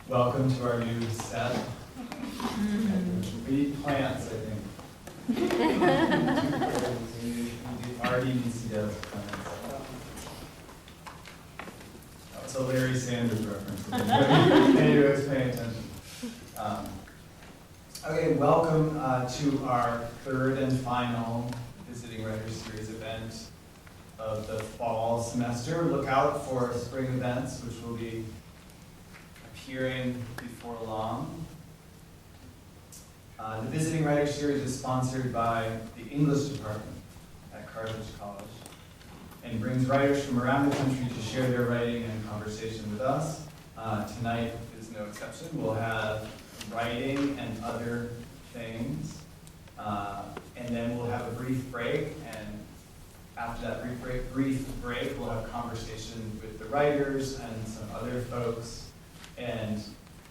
Welcome to our new set. We need plants, I think. Artie needs to get us plants. That's a Larry Sanders reference. Anyways, paying attention. Okay, welcome to our third and final Visiting Writers Series event of the fall semester. Look out for spring events, which will be appearing before long. The Visiting Writers Series is sponsored by the English department at Carthage College and brings writers from around the country to share their writing and conversation with us. Tonight is no exception. We'll have writing and other things, and then we'll have a brief break, and after that brief break, we'll have conversation with the writers and some other folks, and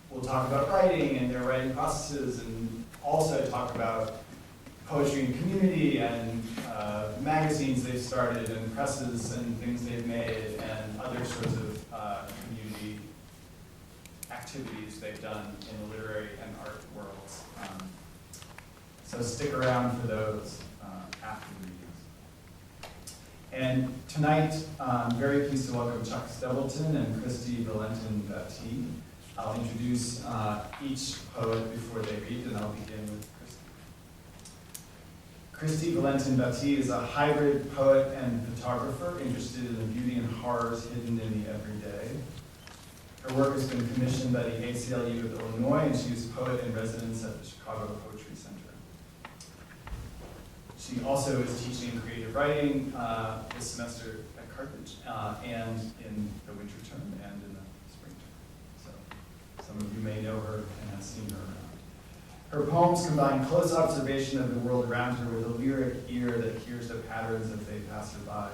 we'll talk about writing and their writing processes, and also talk about poetry and community and magazines they've started and presses and things they've made and other sorts of community activities they've done in the literary and art worlds. So stick around for those after the readings. And tonight, I'm very pleased to welcome Chuck Stubbleton and Christy Valentin-Batty. I'll introduce each poet before they read, and I'll begin with Christy. Christy Valentin-Batty is a hybrid poet and photographer interested in the beauty and horrors hidden in the everyday. Her work has been commissioned by the ACLU of Illinois, and she is poet in residence at the Chicago Poetry Center. She also is teaching creative writing this semester at Carthage and in the winter term and in the spring term. So some of you may know her and have seen her around. Her poems combine close observation of the world around her with a lyric ear that hears the patterns as they pass her by.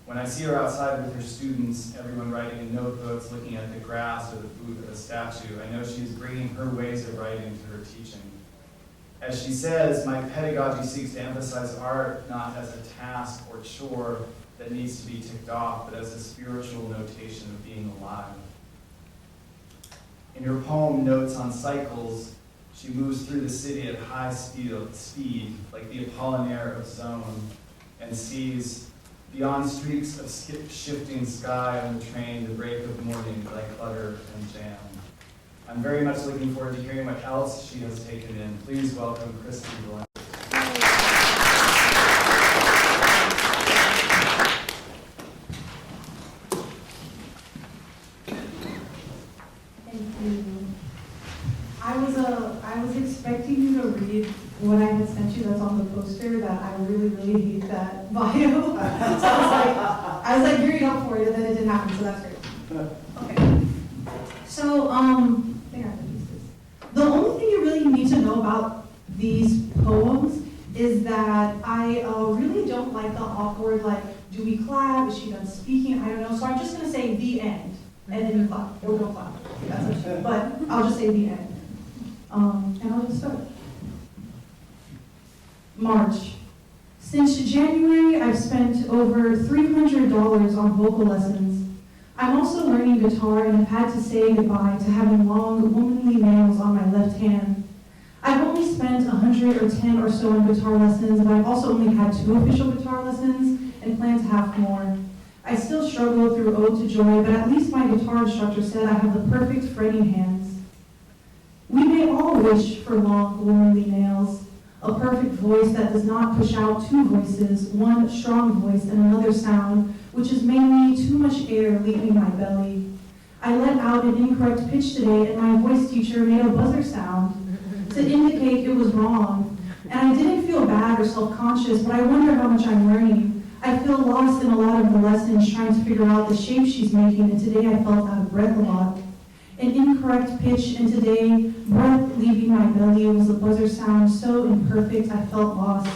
When I see her outside with her students, everyone writing in notebooks, looking at the grass or the food of a statue, I know she is bringing her ways of writing to her teaching. As she says, my pedagogy seeks to emphasize art not as a task or chore that needs to be ticked off, but as a spiritual notation of being alive. In her poem, Notes on Cycles, she moves through the city at high speed, like the Apollinaire of Zone, and sees beyond streaks of shifting sky on the train, the break of morning like clutter and jam. I'm very much looking forward to hearing what else she has taken in. Please welcome Christy Valentin. Thank you. I was expecting you to read what I had sent you that's on the poster, that I really, really hate that bio. So I was like gearing up for it, and then it didn't happen, so that's great. Okay. So, there are the pieces. The only thing you really need to know about these poems is that I really don't like the awkward, like, do we clap? Is she done speaking? I don't know. So I'm just going to say the end, and then you clap, or don't clap. That's up to you. But I'll just say the end. And I'll just start. March. Since January, I've spent over $300 on vocal lessons. I'm also learning guitar and have had to say goodbye to having long, womanly nails on my left hand. I've only spent 110 or so on guitar lessons, but I've also only had 2 official guitar lessons and plan to have more. I still struggle through Ode to Joy, but at least my guitar instructor said I have the perfect fretting hands. We may all wish for long, womanly nails, a perfect voice that does not push out 2 voices, one strong voice and another sound, which is mainly too much air leaving my belly. I let out an incorrect pitch today, and my voice teacher made a buzzer sound to indicate it was wrong. And I didn't feel bad or self-conscious, but I wonder how much I'm learning. I feel lost in a lot of the lessons, trying to figure out the shape she's making, and today I felt out of breath a lot. An incorrect pitch, and today, breath leaving my belly was a buzzer sound so imperfect I felt lost.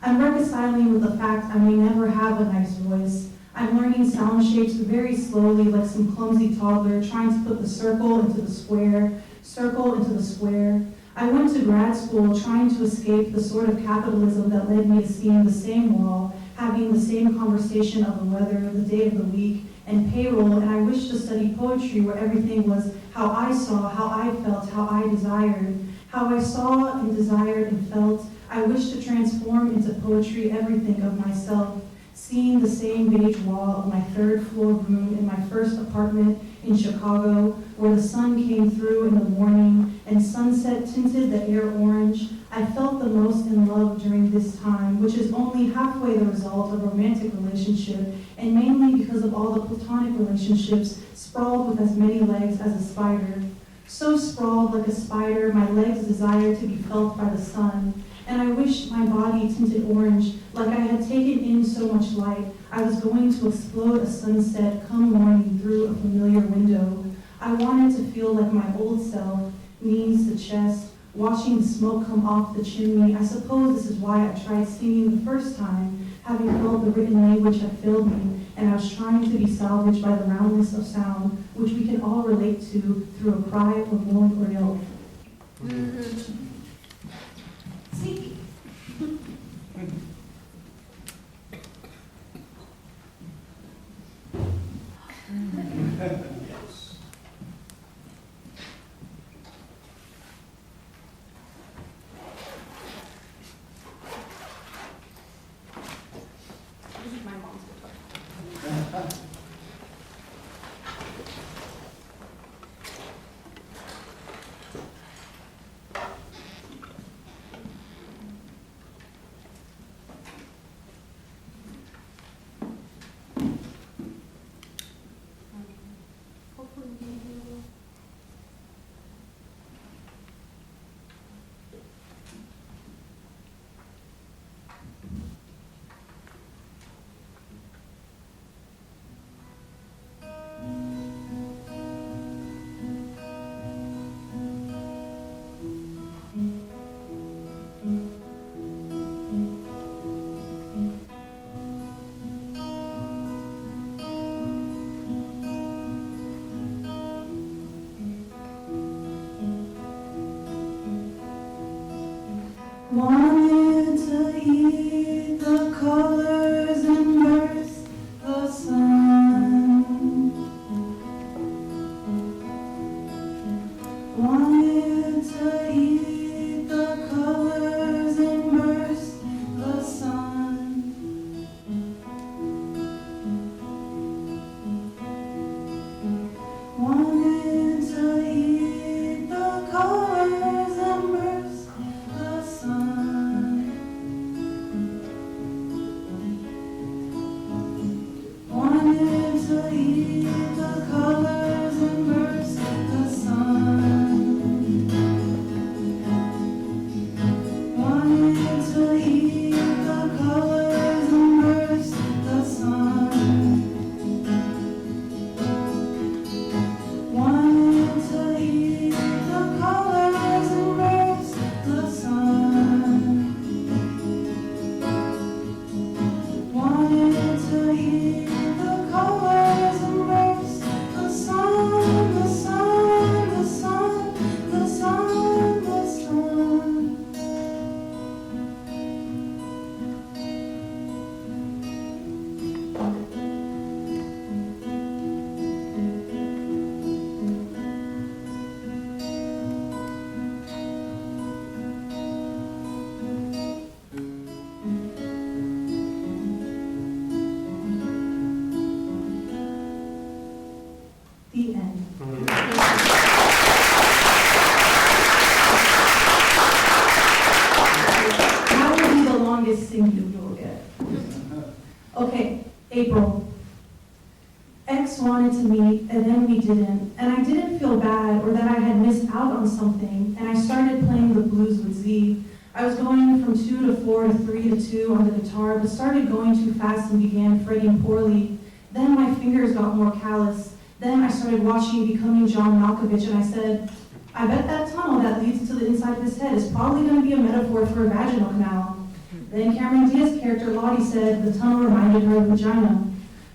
I'm reconciling with the fact I may never have a nice voice. I'm learning sound shapes very slowly, like some clumsy toddler trying to put the circle into the square, circle into the square. I went to grad school trying to escape the sort of capitalism that led me to seeing the same wall, having the same conversation of the weather, the day of the week, and payroll, and I wish to study study poetry where everything was how I saw, how I felt, how I desired. How I saw and desired and felt, I wish to transform into poetry everything of myself. Seeing the same beige wall of my third floor room in my first apartment in Chicago, where the sun came through in the morning and sunset tinted the air orange, I felt the most in love during this time, which is only halfway the result of a romantic relationship, and mainly because of all the platonic relationships sprawled with as many legs as a spider. So sprawled like a spider, my legs desired to be felt by the sun, and I wished my body tinted orange, like I had taken in so much light, I was going to explode a sunset come morning through a familiar window. I wanted to feel like my old self, knees to chest, watching the smoke come off the chimney. I suppose this is why I tried singing the first time, having felt the written language had failed me, and I was trying to be salvaged by the roundness of sound, which we can all relate to through a cry or moan or yell. Sneaky. This is my mom's guitar. Hopefully we can do it. Wanted to eat the colors and burst the sun. Wanted to eat the colors and burst the sun. Wanted to eat the colors and burst the sun. Wanted to eat the colors and burst the sun. Wanted to eat the colors and burst the sun. Wanted to eat the colors and burst the sun. Wanted to eat the colors and burst the sun, the sun, the sun, the sun, the sun. The end. That will be the longest sing you'll get. Okay, April. X wanted to meet, and then we didn't. And I didn't feel bad or that I had missed out on something, and I started playing the blues with Z. I was going from 2 to 4 to 3 to 2 on the guitar, but started going too fast and began fretting poorly. Then my fingers got more callous. Then I started watching Becoming John Malkovich, and I said, I bet that tunnel that leads to the inside of his head is probably going to be a metaphor for a vaginal canal. Then Cameron Diaz's character Lottie said the tunnel reminded her of vagina.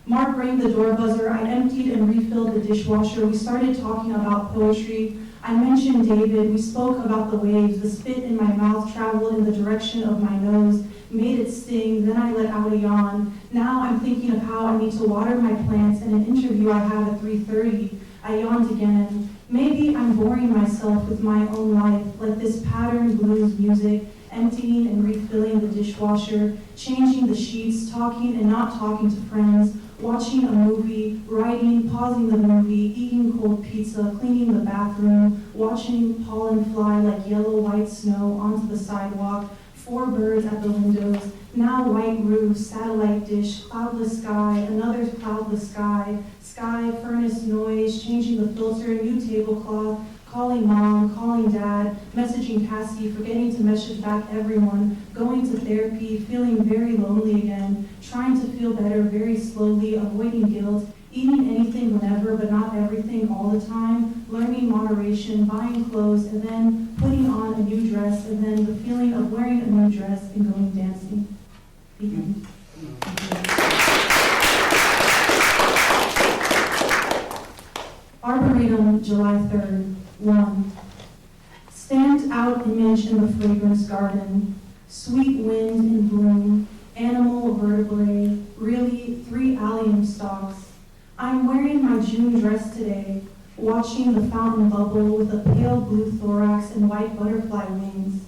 Mark rang the door buzzer. I emptied and refilled the dishwasher. We started talking about poetry. I mentioned David. We spoke about the waves. The spit in my mouth traveled in the direction of my nose. made it sting, then I let out a yawn. Now I'm thinking of how I need to water my plants in an interview I have at 3:30. I yawned again. Maybe I'm boring myself with my own life, like this patterned blues music, emptying and refilling the dishwasher, changing the sheets, talking and not talking to friends, watching a movie, writing, pausing the movie, eating cold pizza, cleaning the bathroom, watching pollen fly like yellow-white snow onto the sidewalk, 4 birds at the windows, now white roof, satellite dish, cloudless sky, another cloudless sky, sky, furnace noise, changing the filter, new tablecloth, calling mom, calling dad, messaging Cassie, forgetting to message back everyone, going to therapy, feeling very lonely again, trying to feel better very slowly, avoiding guilt, eating anything whenever but not everything all the time, learning moderation, buying clothes, and then putting on a new dress, and then the feeling of wearing a new dress and going dancing. The end. Arboretum, July 3rd. 1. Stand out image in the fragrance garden, sweet wind in bloom, animal vertebrae, really 3 allium stalks. I'm wearing my June dress today, watching the fountain bubble with a pale blue thorax and white butterfly wings.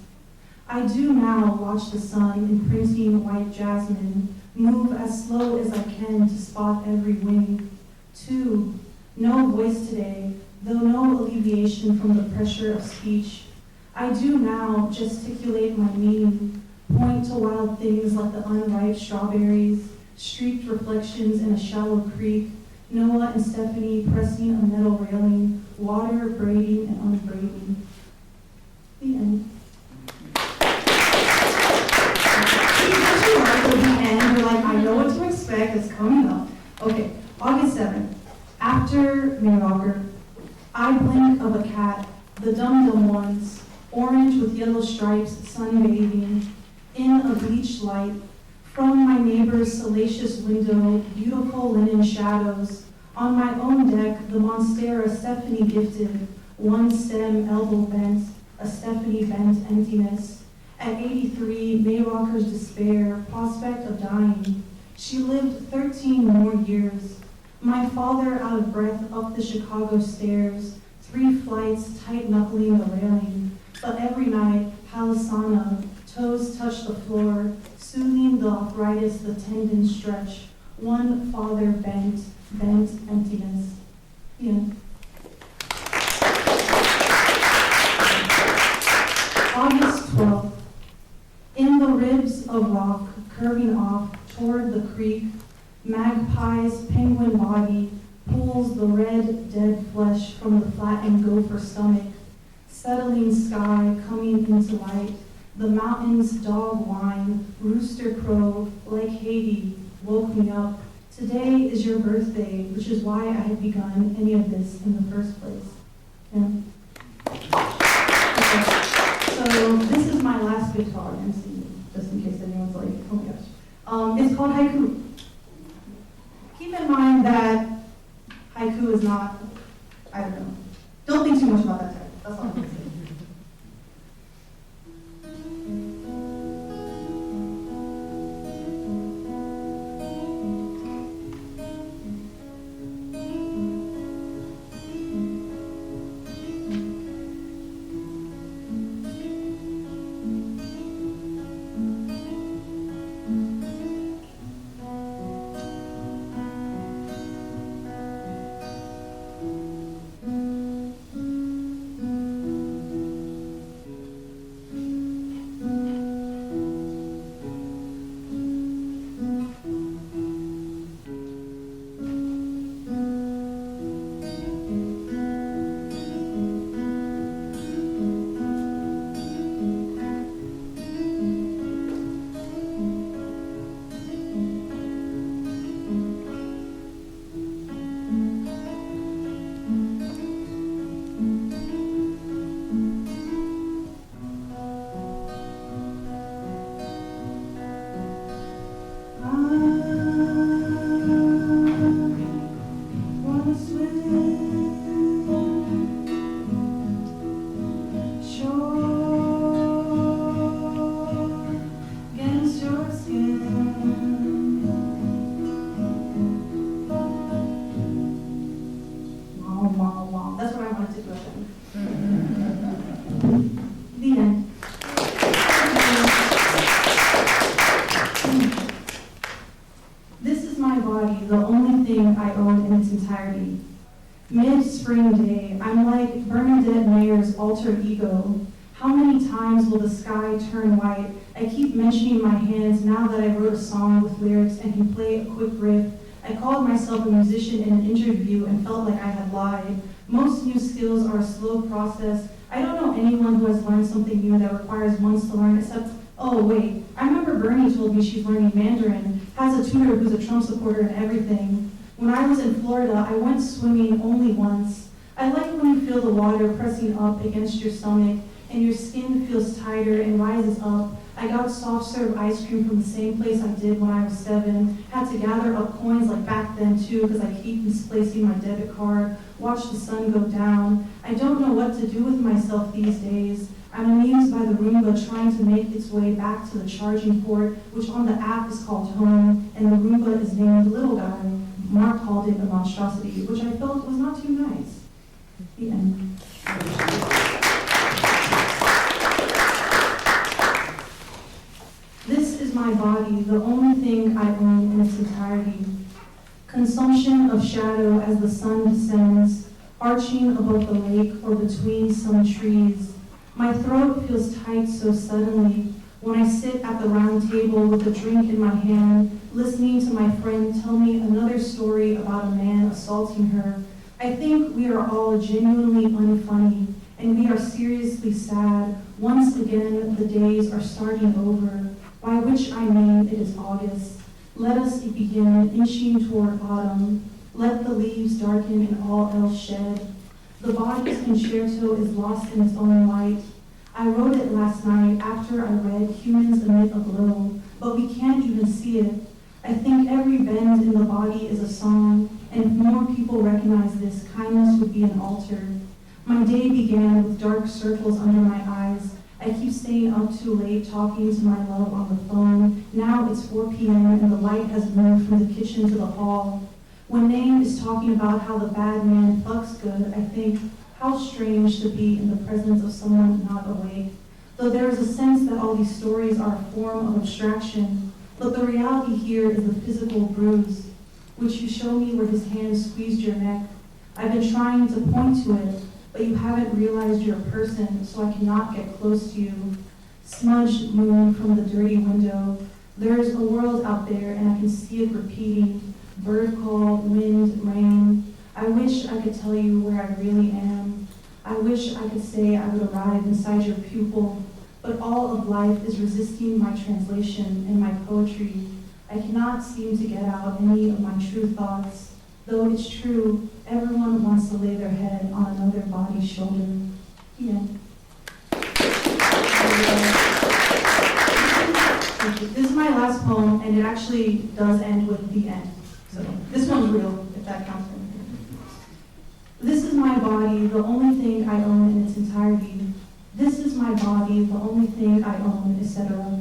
I do now watch the sun imprinting white jasmine, move as slow as I can to spot every wing. 2. No voice today, though no alleviation from the pressure of speech. I do now gesticulate my meaning, point to wild things like the unripe strawberries, streaked reflections in a shallow creek, Noah and Stephanie pressing a metal railing, water braiding and unbraiding. The end. Once you write till the end, you're like, I know what to expect, it's coming up. Okay, August 7th. After Maywalker, I blink of a cat, the dum-dum ones, orange with yellow stripes, sunbathing, in a bleached light. From my neighbor's salacious window, beautiful linen shadows. On my own deck, the Monstera Stephanie gifted, 1 stem elbow bent, a Stephanie bent emptiness. At 83, Maywalker's despair, prospect of dying. She lived 13 more years. My father out of breath up the Chicago stairs, 3 flights, tight-knuckling the railing. But every night, palisana, toes touch the floor, soothing the arthritis, the tendons stretch. 1 father bent emptiness. Yeah. August 12th. In the ribs of rock, curving off toward the creek, magpie's penguin body pulls the red, dead flesh from the flattened gopher stomach. Settling sky coming into light, the mountains dog whine, rooster crow, like Haiti, woke me up. Today is your birthday, which is why I had begun any of this in the first place. Yeah. Okay. So this is my last guitar MC, just in case anyone's like, oh my gosh. It's called haiku. Keep in mind that haiku is not, I don't know. Don't think too much about that type. That's all I'm going to say. entirety. Mid-spring day, I'm like Bernadette Mayer's alter ego. How many times will the sky turn white? I keep mentioning my hands now that I wrote a song with lyrics and can play a quick riff. I called myself a musician in an interview and felt like I had lied. Most new skills are a slow process. I don't know anyone who has learned something new that requires months to learn except, oh wait, I remember Bernie told me she's learning Mandarin, has a tutor who's a Trump supporter and everything. When I was in Florida, I went swimming only once. I like when you feel the water pressing up against your stomach and your skin feels tighter and rises up. I got soft serve ice cream from the same place I did when I was 7. Had to gather up coins like back then too because I keep misplacing my debit card. Watch the sun go down. I don't know what to do with myself these days. I'm amused by the Roomba trying to make its way back to the charging port, which on the app is called home, and the Roomba is named Little Guy. Mark called it a monstrosity, which I felt was not too nice. The end. This is my body, the only thing I own in its entirety. Consumption of shadow as the sun descends, arching above the lake or between some trees. My throat feels tight so suddenly when I sit at the round table with a drink in my hand, listening to my friend tell me another story about a man assaulting her. I think we are all genuinely unfunny, and we are seriously sad. Once again, the days are starting over, by which I mean it is August. Let us begin inching toward autumn. Let the leaves darken and all else shed. The body's concerto is lost in its own light. I wrote it last night after I read Humans Amid a Glow, but we can't even see it. I think every bend in the body is a song, and if more people recognize this, kindness would be an altar. My day began with dark circles under my eyes. I keep staying up too late talking to my love on the phone. Now it's 4 p.m. and the light has moved from the kitchen to the hall. When Naeem is talking about how the bad man fucks good, I think, how strange to be in the presence of someone not awake. Though there is a sense that all these stories are a form of abstraction, but the reality here is the physical bruise, which you show me where his hand squeezed your neck. I've been trying to point to it, but you haven't realized you're a person, so I cannot get close to you. Smudged moon from the dirty window. There's a world out there, and I can see it repeating. Bird call, wind, rain. I wish I could tell you where I really am. I wish I could say I would arrive inside your pupil, but all of life is resisting my translation and my poetry. I cannot seem to get out any of my true thoughts. Though it's true, everyone wants to lay their head on another body's shoulder. The end. This is my last poem, and it actually does end with the end. So this one's real, if that counts. This is my body, the only thing I own in its entirety. This is my body, the only thing I own, etc.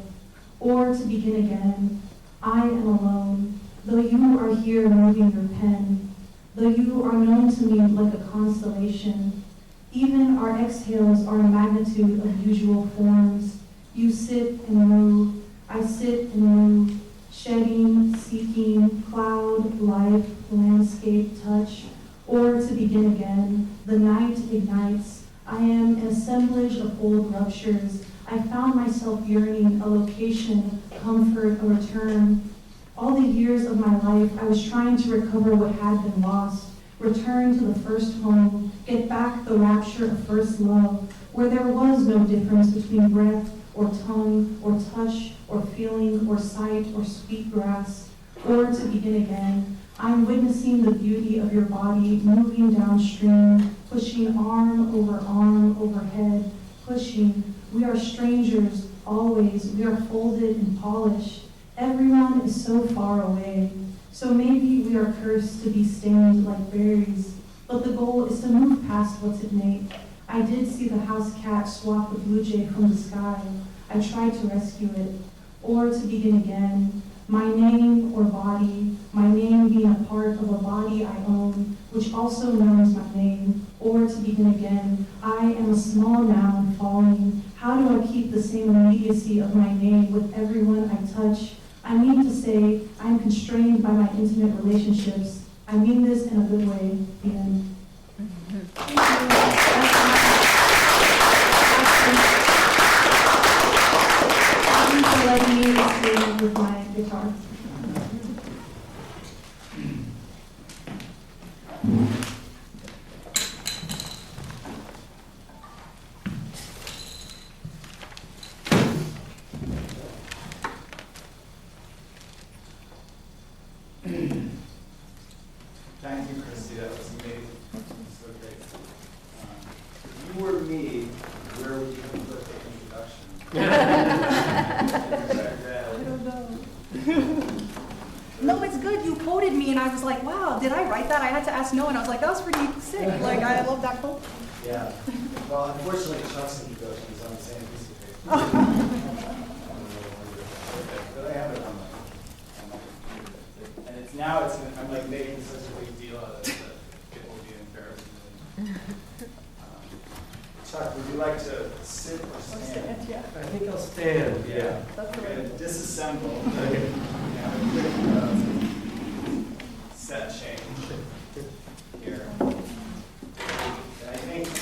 Or to begin again, I am alone, though you are here moving your pen, though you are known to me like a constellation. Even our exhales are a magnitude of usual forms. You sit and move, I sit and move, shedding, seeking, cloud, life, landscape, touch. Or to begin again, the night ignites. I am an assemblage of old ruptures. I found myself yearning a location, comfort, a return. All the years of my life, I was trying to recover what had been lost, return to the first home, get back the rapture of first love, where there was no difference between breath or tongue or touch or feeling or sight or sweet grass. Or to begin again, I'm witnessing the beauty of your body moving downstream, pushing arm over head, pushing. We are strangers, always. We are folded and polished. Everyone is so far away. So maybe we are cursed to be stained like berries. But the goal is to move past what's innate. I did see the house cat swat the blue jay from the sky. I tried to rescue it. Or to begin again, my name or body, my name being a part of a body I own, which also knows my name. Or to begin again, I am a small noun falling. How do I keep the same immediacy of my name with everyone I touch? I mean to say, I am constrained by my intimate relationships. I mean this in a good way. The end. Thank you for letting me stay with my guitar. Thank you, Christy, that was amazing. So great. If you were me, where would you have put the I introduction? don't know. No, it's good. You quoted me, and I was like, wow, did I write that? I had to ask Noah, and I was like, that was pretty sick. Like, I love that quote. Yeah. Well, unfortunately, Chuck's introduction is on the same piece of paper. But I have it on my computer. And I'm like making such a big deal out of it that it will be embarrassing. Chuck, would you like to sit or stand? Yeah. I think I'll stand, yeah. That's We're right. going to disassemble. Have a quick set change here. And I think this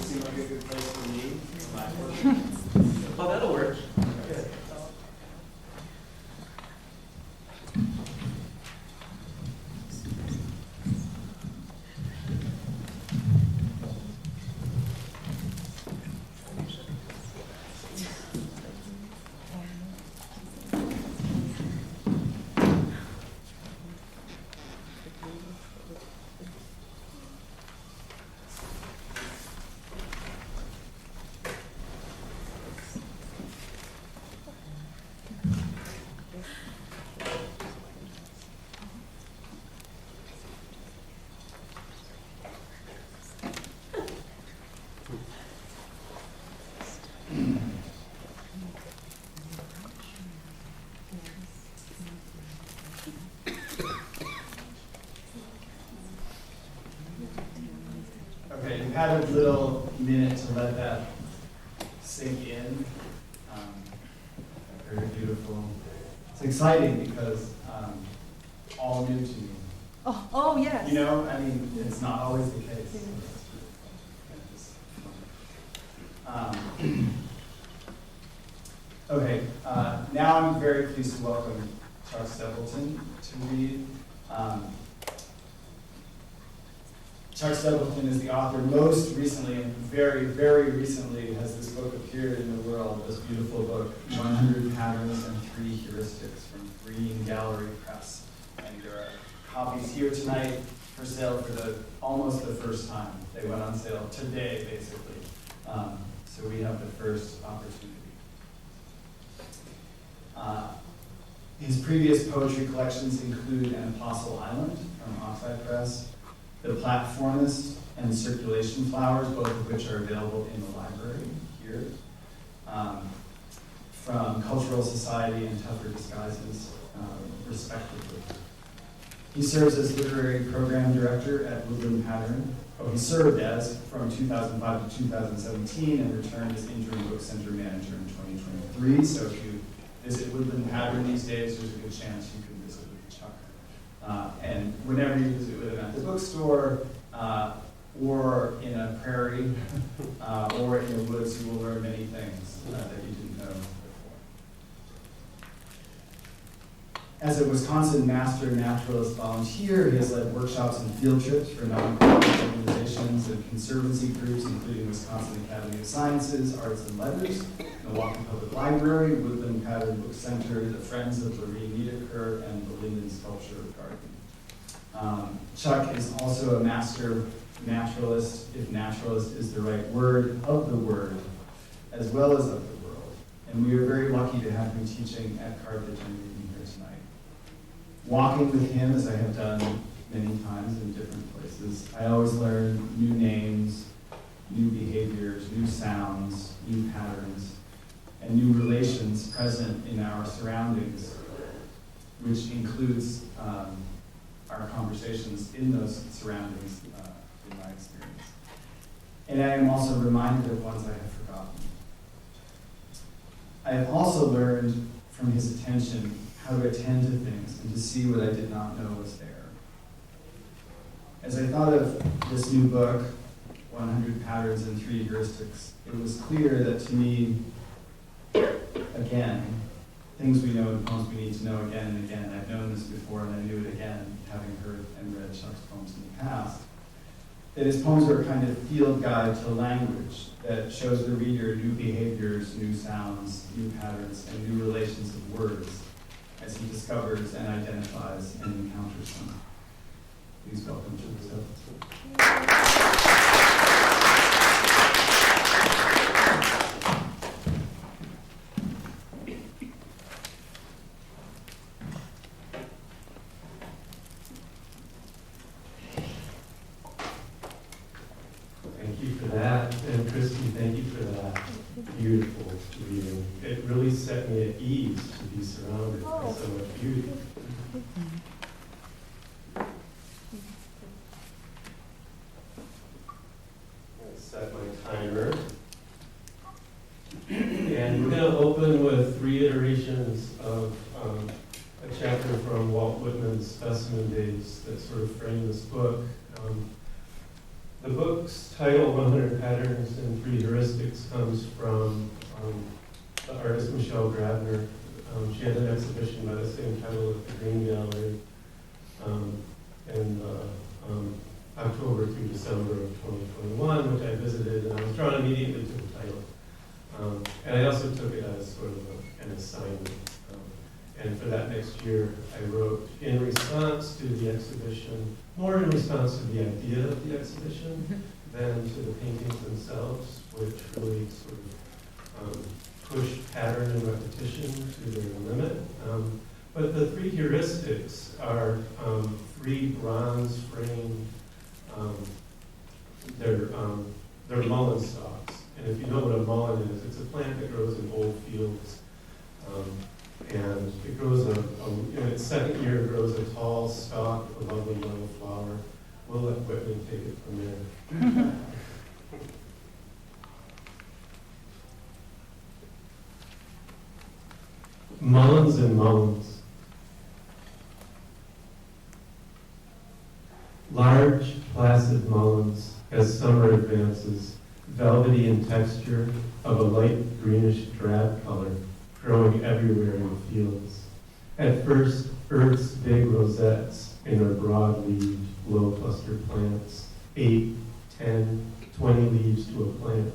seems like a good place for me. For my work. Oh, that'll work. Okay. Okay, you've had a little minute to let that sink in. Very beautiful. It's exciting because all new to me. Oh, yes. You know, I mean, it's not always the case. Okay, now I'm very pleased to welcome Chuck Stapleton to read. Chuck Stapleton is the author. Most recently, and very, very recently, has this book appeared in the world, this beautiful book, 100 Patterns and 3 Heuristics from Green Gallery Press. And there are copies here tonight for sale for almost the first time. They went on sale today, basically. So we have the first opportunity. His previous poetry collections include An Apostle Island from Oxide Press, The Platformist, and Circulation Flowers, both of which are available in the library here, from Cultural Society and Tougher Disguises, respectively. He serves as literary program director at Woodland Pattern. He served as from 2005 to 2017 and returned as interim book center manager in 2023. So if you visit Woodland Pattern these days, there's a good chance you can visit with Chuck. And whenever you visit with him at the bookstore, or in a prairie, or in the woods, you will learn many things that you didn't know before. As a Wisconsin Master Naturalist volunteer, he has led workshops and field trips for nonprofit organizations and conservancy groups, including Wisconsin Academy of Sciences, Arts and Letters, Milwaukee Public Library, Woodland Pattern Book Center, the Friends of Lorene Niederker, and the Linden Sculpture Garden. Chuck is also a master naturalist, if naturalist is the right word, of the word, as well as of the world. And we are very lucky to have him teaching at Carthage and reading here tonight. Walking with him, as I have done many times in different places, I always learn new names, new behaviors, new sounds, new patterns, and new relations present in our surroundings, which includes our conversations in those surroundings, in my experience. And I am also reminded of ones I have forgotten. I have also learned from his attention how to attend to things and to see what I did not know was there. As I thought of this new book, 100 Patterns and 3 Heuristics, it was clear that to me, again, things we know and poems we need to know again and again. I've known this before and I knew it again, having heard and read Chuck's poems in the past. That his poems are a kind of field guide to language that shows the reader new behaviors, new sounds, new patterns, and new relations of words as he discovers and identifies and encounters them. Please welcome Chuck. Thank you for that, and Christy, thank you for that beautiful reading. It really set me at ease to be surrounded by so much beauty. I'll set my timer. And we're going to open with 3 iterations of a chapter from Walt Whitman's Specimen Days that sort of frame this book. The book's title, 100 Patterns and 3 Heuristics, comes from the artist Michelle Grabner. She had an exhibition by the same title at the Green Gallery in October through December of 2021, which I visited, and I was drawn immediately to the title. And I also took it as sort of an assignment. And for that next year, I wrote in response to the exhibition, more in response to the idea of the exhibition than to the paintings themselves, which really sort of pushed pattern and repetition to their limit. But the 3 heuristics are 3 bronze framed, they're mullein stalks. And if you know what a mullein is, it's a plant that grows in old fields. And it grows in its second year, it grows a tall stalk, a lovely yellow flower. We'll let Whitman take it from there. Mulleins and mulleins. Large, placid mulleins, as summer advances, velvety in texture, of a light greenish drab color, growing everywhere in the fields. At first, earth's big rosettes in their broad-leaved, low-clustered plants, 8, 10, 20 leaves to a plant,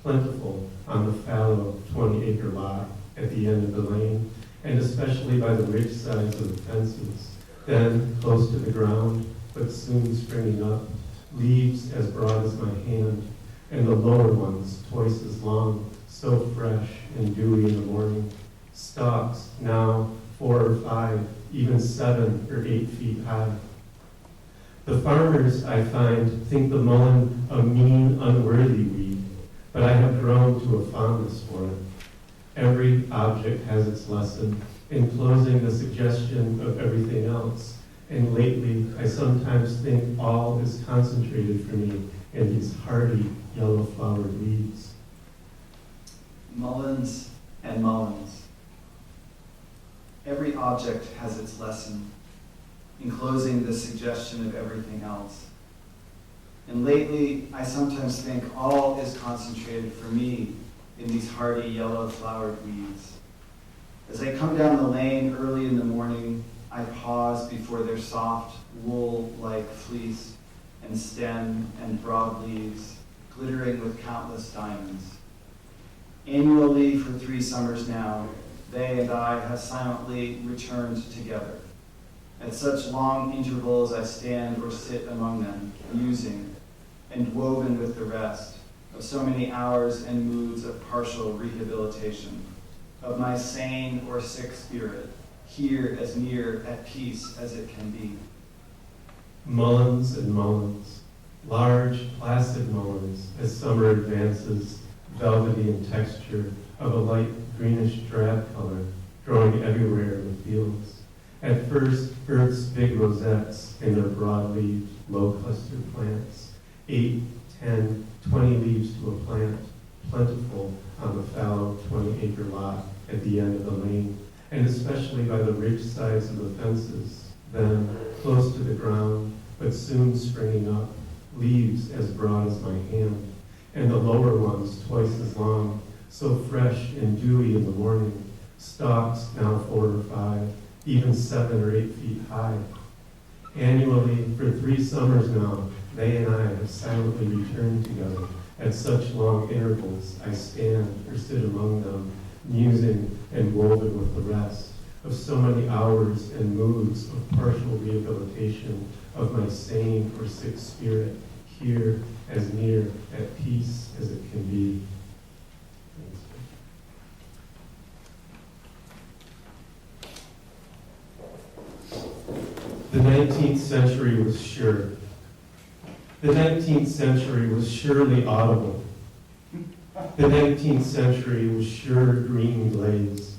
plentiful on the fallow 20-acre lot at the end of the lane, and especially by the ridge sides of the fences. Then, close to the ground, but soon springing up, leaves as broad as my hand, and the lower ones twice as long, so fresh and dewy in the morning. Stalks now 4 or 5, even 7 or 8 feet high. The farmers, I find, think the mullein a mean, unworthy weed, but I have grown to a fondness for it. Every object has its lesson, enclosing the suggestion of everything else, and lately I sometimes think all is concentrated for me in these hardy, yellow-flowered leaves. Mulleins and mulleins. Every object has its lesson, enclosing the suggestion of everything else. And lately, I sometimes think all is concentrated for me in these hardy yellow-flowered weeds. As I come down the lane early in the morning, I pause before their soft, wool-like fleece and stem and broad leaves, glittering with countless diamonds. Annually for 3 summers now, they and I have silently returned together. At such long intervals I stand or sit among them, musing, and woven with the rest of so many hours and moods of partial rehabilitation, of my sane or sick spirit, here as near at peace as it can be. Mulleins and mulleins, large, placid mulleins, as summer advances, velvety in texture, of a light greenish drab color, growing everywhere in the fields. At first, earth's big rosettes in their broad-leaved, low-clustered plants, 8, 10, 20 leaves to a plant, plentiful on the fallow 20-acre lot at the end of the lane, and especially by the ridge sides of the fences, then close to the ground, but soon springing up, leaves as broad as my hand, and the lower ones twice as long, so fresh and dewy in the morning, stalks now 4 or 5, even 7 or 8 feet high. Annually, for 3 summers now, they and I have silently returned together. At such long intervals, I stand or sit among them, musing and woven with the rest of so many hours and moods of partial rehabilitation of my sane or sick spirit, here as near at peace as it can be. The 19th century was sure. The 19th century was surely audible. The 19th century was sure green glaze.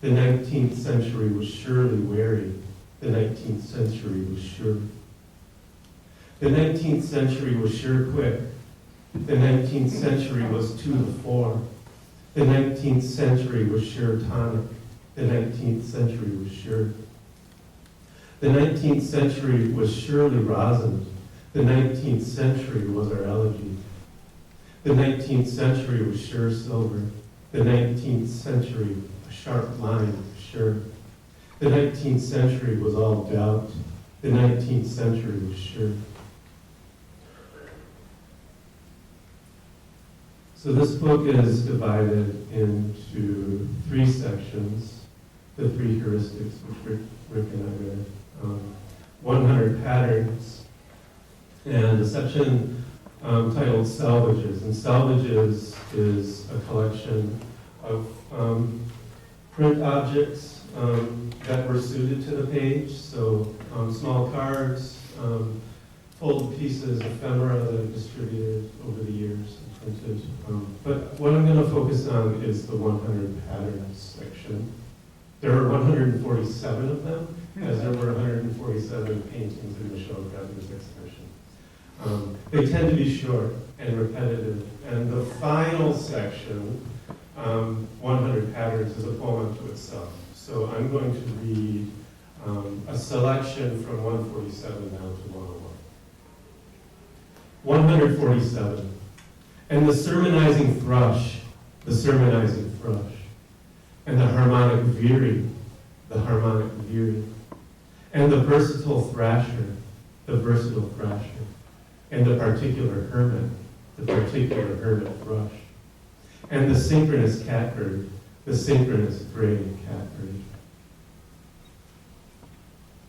The 19th century was surely wary. The 19th century was sure. The 19th century was sure quick. The 19th century was to the fore. The 19th century was sure tonic. The 19th century was sure. The 19th century was surely rosin. The 19th century was our elegy. The 19th century was sure silver. The 19th century, a sharp line, sure. The 19th century was all doubt. The 19th century was sure. So this book is divided into 3 sections, the 3 heuristics which Rick and I read. 100 patterns, and a section titled Salvages. And Salvages is a collection of print objects that were suited to the page, so small cards, folded pieces, ephemera that I've distributed over the years and printed. But what I'm going to focus on is the 100 patterns section. There are 147 of them, as there were 147 paintings in the Show of Gravures exhibition. They tend to be short and repetitive, and the final section, 100 Patterns, is a poem unto itself. So I'm going to read a selection from 147 down to 101. 147. And the sermonizing thrush, and the harmonic veery, and the versatile thrasher, and the particular hermit thrush, and the synchronous catbird, the synchronous gray catbird.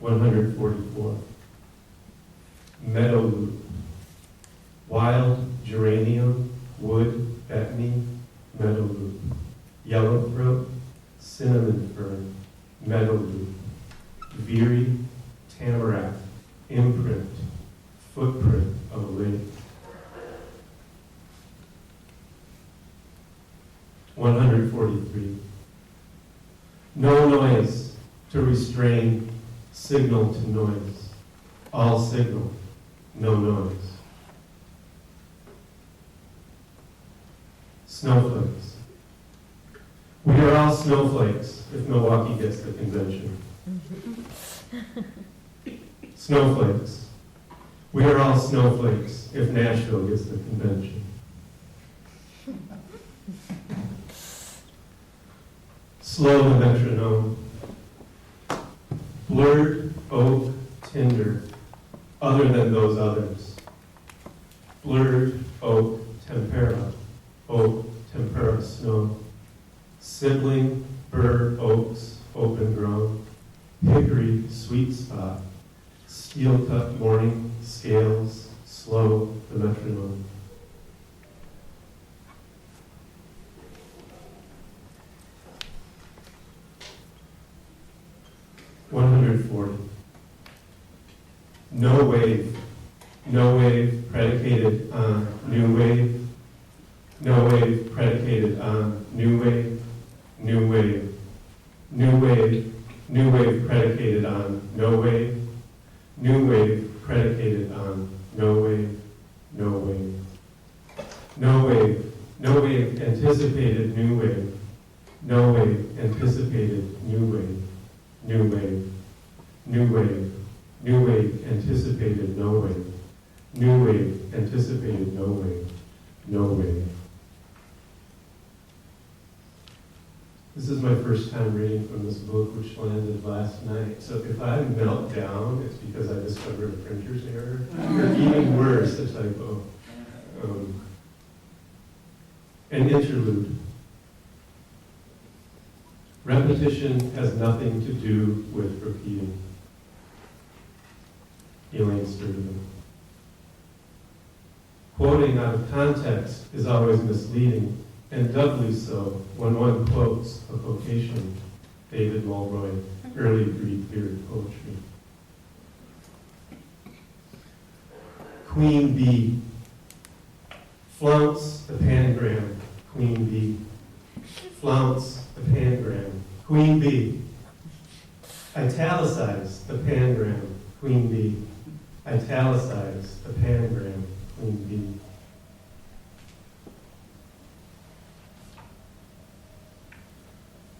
144. Meadow loop, wild geranium, wood, betony, meadow loop, yellowthroat, cinnamon fern, meadow loop, veery, tamarack, imprint, footprint of a lake. 143. No noise to restrain, signal to noise. All signal, no noise. Snowflakes. We are all snowflakes if Milwaukee gets the convention. Snowflakes. We are all snowflakes if Nashville gets the convention. Slow the metronome. Blurred oak tinder, other than those others. Blurred oak tempera, snow. Sibling burr oaks, open grown. Hickory sweet spot. Steel cut morning, scales, slow the metronome. 140. No wave predicated on new wave, no wave predicated on new wave, new wave, new wave, new wave predicated on no wave, new wave predicated on no wave, no wave, no wave No wave anticipated new wave. No wave anticipated new wave. New wave. New wave. New wave anticipated no wave. New wave anticipated no wave. No wave. This is my first time reading from this book, which landed last night. So if I melt down, it's because I discovered a printer's error. Or even worse, a typo. An interlude. Repetition has nothing to do with repeating. Elaine Sturtevant. Quoting out of context is always misleading, and doubly so when one quotes a quotation. David Mulroy, early Greek lyric poetry. Queen bee. Flounce the panagram, queen bee. Flounce the panagram, queen bee. Italicize the panagram, queen bee. Italicize the panagram, queen bee.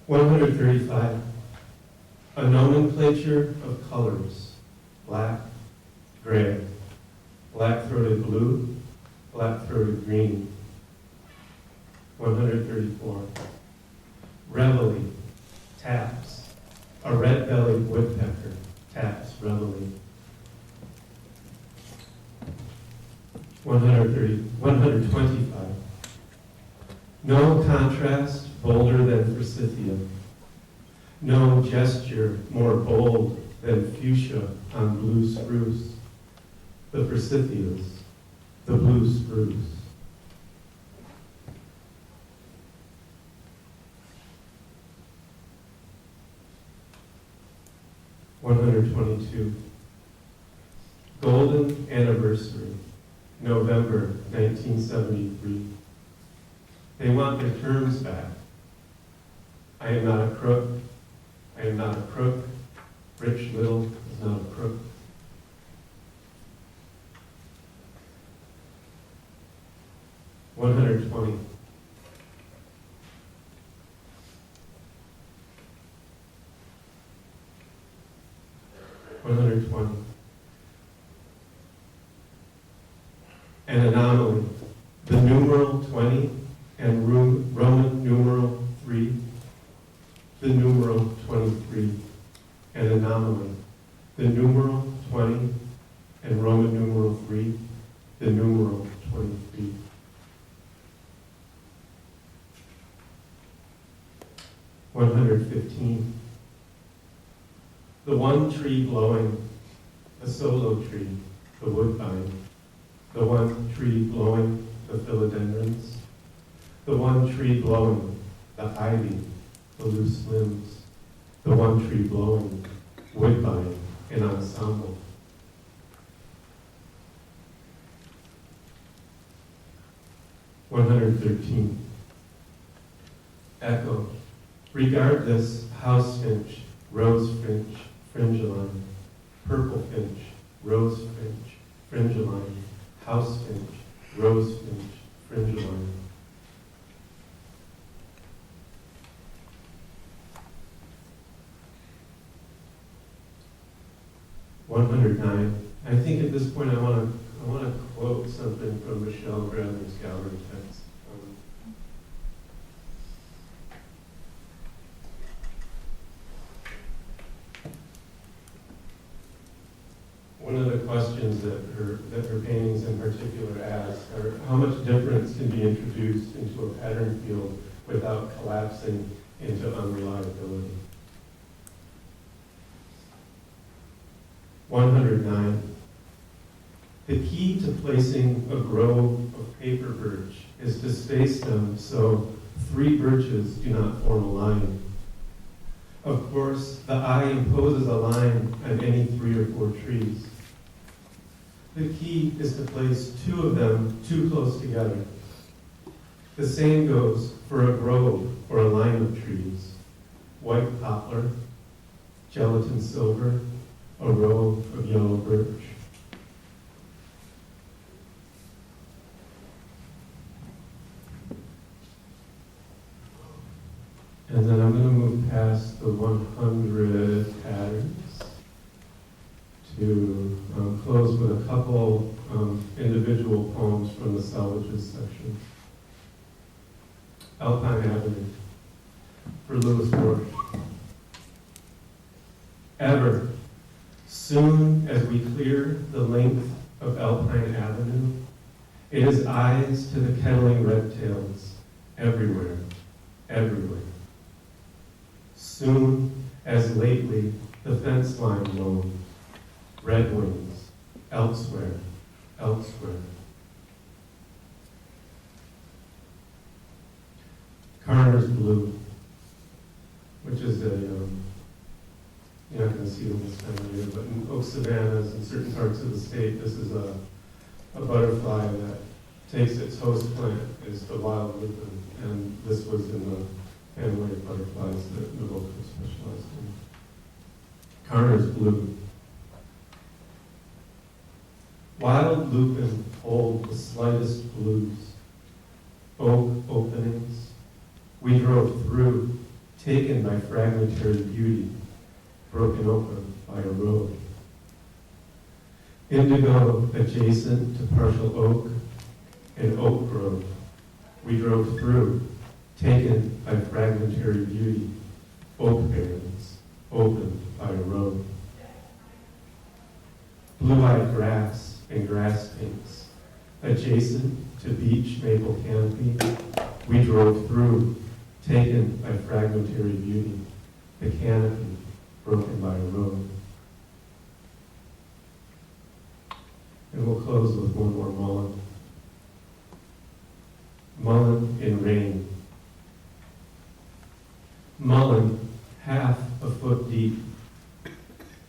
$135. A nomenclature of colors: black, gray, black-throated blue, black-throated green. 134. Reveille, taps. A red-bellied woodpecker taps reveille. 125. No contrast bolder than forsythia. No gesture more bold than fuchsia on blue spruce. The forsythias, the blue spruce. $122. Golden Anniversary, November 1973. They want their terms back. I am not a crook. I am not a crook. Rich Little is not a crook. $120. An anomaly. The numeral 20 and Roman numeral 3. The numeral 23. An anomaly. The numeral 20 and Roman numeral 3. The numeral 23. $115. The one tree blowing, a solo tree, the woodbine. The one tree blowing, the philodendrons. The one tree blowing, the ivy, the loose limbs. The one tree blowing, woodbine, an ensemble. $113. Echo. Regard this house finch, rose finch, fringuline, purple finch, rose finch, fringuline, house finch, rose finch, fringuline. $109. I think at this point I want to quote something from Michelle Bradley's gallery text. One of the questions that her paintings in particular ask are how much difference can be introduced into a pattern field without collapsing into unreliability. 109. The key to placing a grove of paper birch is to space them so 3 birches do not form a line. Of course, the eye imposes a line on any 3 or 4 trees. The key is to place 2 of them too close together. The same goes for a grove or a line of trees. White poplar, gelatin silver, a row of yellow birch. past the 100 patterns to close with a couple individual poems from the salvages section. Alpine Avenue, for Louis Borch. Ever, soon as we clear the length of Alpine Avenue, it is eyes to the kettling red tails, everywhere, everywhere. Soon as lately the fence line loam, red wings, elsewhere, elsewhere. Carner's Blue, which is a, you're not going to see them this time of year, but in oak savannas in certain parts of the state, this is a butterfly that takes its host plant is the wild lupin, and this was in the family of butterflies that Nabokov specialized in. Carner's Blue. Wild lupin hold the slightest blues, oak openings. We drove through, taken by fragmentary beauty, broken open by a road. Indigo adjacent to partial oak and oak grove. We drove through, taken by fragmentary beauty, oak barrens, opened by a road. Blue-eyed grass and grass pinks, adjacent to beech maple canopy, we drove through, taken by fragmentary beauty, the canopy broken by a road. And we'll close with one more mullen. Mullen in rain. Mullen half a foot deep,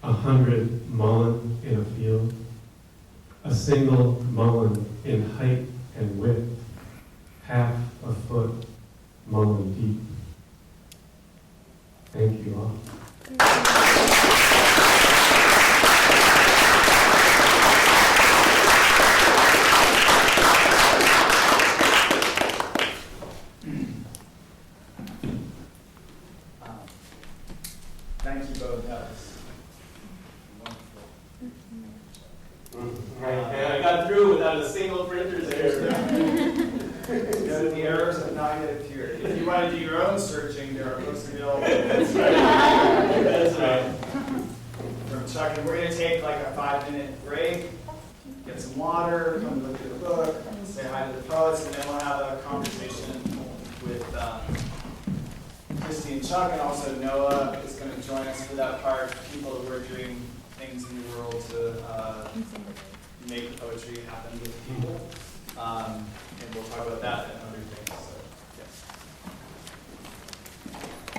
100 mullen in a field, a single mullen in height and width, half a foot mullen deep. Thank you all. Thank you both, that was wonderful. And I got through without a single printer's error. The errors have not yet appeared. If you want to do your own searching, there are books available. That's right. That's right. From Chuck, and we're going to take like a 5-minute break, get some water, come look at the book, say hi to the poets, and then we'll have a conversation with Christy and Chuck, and also Noah is going to join us for that part. People who are doing things in the world to make poetry happen with people. And we'll talk about that and other things. So.